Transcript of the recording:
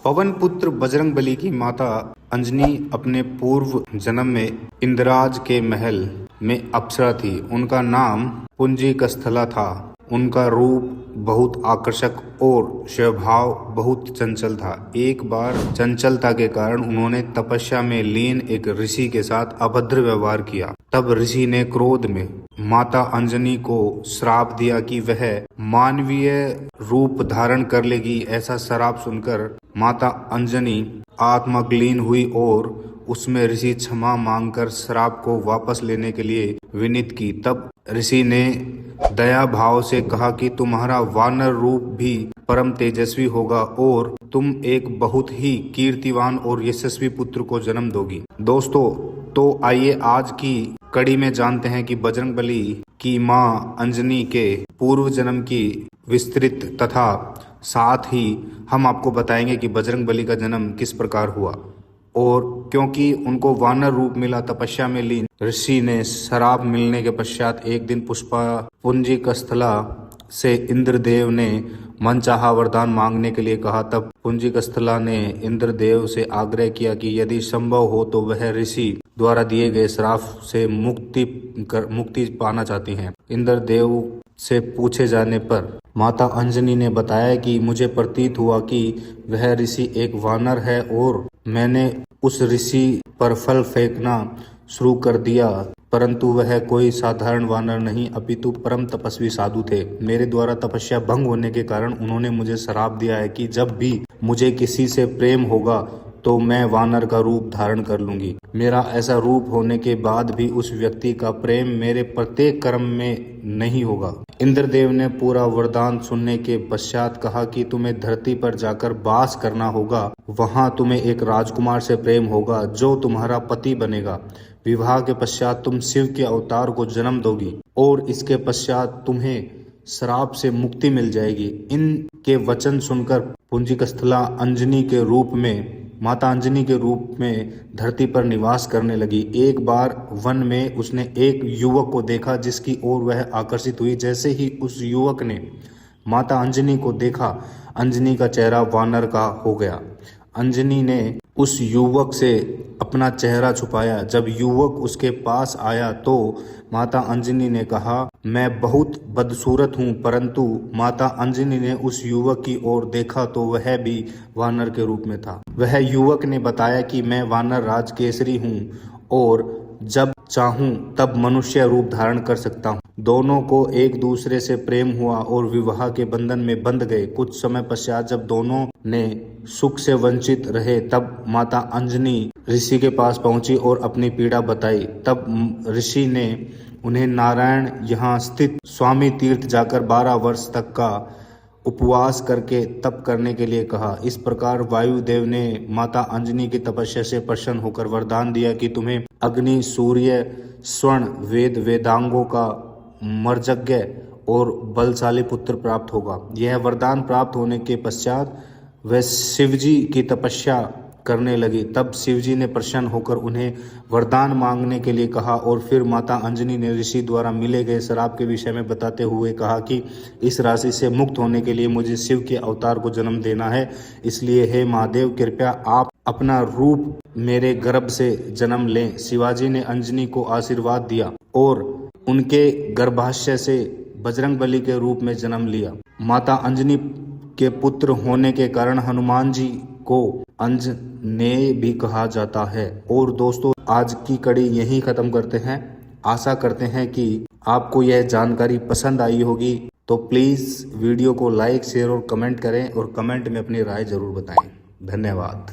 पवन पुत्र बजरंगबली की माता अंजनी अपने पूर्व जन्म में इंद्रराज के महल में अप्सरा थी। उनका नाम पुंजीकस्थला था। उनका रूप बहुत आकर्षक और स्वभाव बहुत चंचल था। एक बार चंचलता के कारण उन्होंने तपस्या में लीन एक ऋषि के साथ अभद्र व्यवहार किया। तब ऋषि ने क्रोध में माता अंजनी को श्राप दिया कि वह मानवीय रूप धारण कर लेगी। ऐसा श्राप सुनकर माता अंजनी आत्मग्लीन हुई और उसमें ऋषि क्षमा मांगकर श्राप को वापस लेने के लिए विनीत की। तब ऋषि ने दया भाव से कहा कि तुम्हारा वानर रूप भी परम तेजस्वी होगा और तुम एक बहुत ही कीर्तिवान और यशस्वी पुत्र को जन्म दोगी। दोस्तों, तो आइए आज की कड़ी में जानते हैं कि बजरंगबली की मां अंजनी के पूर्व जन्म की विस्तृत तथा साथ ही हम आपको बताएंगे कि बजरंगबली का जन्म किस प्रकार हुआ। और क्योंकि उनको वानर रूप मिला, तपस्या में लीन ऋषि ने श्राप मिलने के पश्चात एक दिन पुंजीकस्थला से इंद्रदेव ने मनचाहा वरदान मांगने के लिए कहा। तब पुंजीकस्थला ने इंद्रदेव से आग्रह किया कि यदि संभव हो तो वह ऋषि द्वारा दिए गए श्राप से मुक्ति पाना चाहती हैं। इंद्रदेव से पूछे जाने पर माता अंजनी ने बताया कि मुझे प्रतीत हुआ कि वह ऋषि एक वानर है और मैंने उस ऋषि पर फल फेंकना शुरू कर दिया, परंतु वह कोई साधारण वानर नहीं अपितु परम तपस्वी साधु थे। मेरे द्वारा तपस्या भंग होने के कारण उन्होंने मुझे श्राप दिया है कि जब भी मुझे किसी से प्रेम होगा तो मैं वानर का रूप धारण कर लूंगी। मेरा ऐसा रूप होने के बाद भी उस व्यक्ति का प्रेम मेरे प्रत्येक कर्म में नहीं होगा। इंद्रदेव ने पूरा वरदान सुनने के पश्चात कहा कि तुम्हें धरती पर जाकर वास करना होगा। वहां तुम्हें एक राजकुमार से प्रेम होगा जो तुम्हारा पति बनेगा। विवाह के पश्चात तुम शिव के अवतार को जन्म दोगी और इसके पश्चात तुम्हें श्राप से मुक्ति मिल जाएगी। इनके वचन सुनकर पुंजीकस्थला अंजनी के रूप में माता अंजनी के रूप में धरती पर निवास करने लगी। एक बार वन में उसने एक युवक को देखा जिसकी ओर वह आकर्षित हुई। जैसे ही उस युवक ने माता अंजनी को देखा, अंजनी का चेहरा वानर का हो गया। अंजनी ने उस युवक से अपना चेहरा छुपाया। जब युवक उसके पास आया तो माता अंजनी ने कहा, मैं बहुत बदसूरत हूँ। परंतु माता अंजनी ने उस युवक की ओर देखा तो वह भी वानर के रूप में था। वह युवक ने बताया कि मैं वानर राज केसरी हूँ और जब चाहूं तब मनुष्य रूप धारण कर सकता हूँ। दोनों को एक दूसरे से प्रेम हुआ और विवाह के बंधन में बंध गए। कुछ समय पश्चात जब दोनों ने सुख से वंचित रहे तब माता अंजनी ऋषि के पास पहुंची और अपनी पीड़ा बताई। तब ऋषि ने उन्हें नारायण यहाँ स्थित स्वामी तीर्थ जाकर 12 वर्ष तक का उपवास करके तप करने के लिए कहा। इस प्रकार वायुदेव ने माता अंजनी की तपस्या से प्रसन्न होकर वरदान दिया कि तुम्हें अग्नि, सूर्य, स्वर्ण, वेद, वेदांगों का मर्जज्ञ और बलशाली पुत्र प्राप्त होगा। यह वरदान प्राप्त होने के पश्चात वह शिवजी की तपस्या करने लगी। तब शिवजी ने प्रसन्न होकर उन्हें वरदान मांगने के लिए कहा और फिर माता अंजनी ने ऋषि द्वारा मिले गए श्राप के विषय में बताते हुए कहा कि इस राशि से मुक्त होने के लिए मुझे शिव के अवतार को जन्म देना है। इसलिए हे महादेव, कृपया आप अपना रूप मेरे गर्भ से जन्म लें। शिवाजी ने अंजनी को आशीर्वाद दिया और उनके गर्भाशय से बजरंगबली के रूप में जन्म लिया। माता अंजनी के पुत्र होने के कारण हनुमान जी को अंजनेय भी कहा जाता है। और दोस्तों, आज की कड़ी यहीं खत्म करते हैं। आशा करते हैं कि आपको यह जानकारी पसंद आई होगी। तो प्लीज़ वीडियो को लाइक, शेयर और कमेंट करें और कमेंट में अपनी राय जरूर बताएं। धन्यवाद।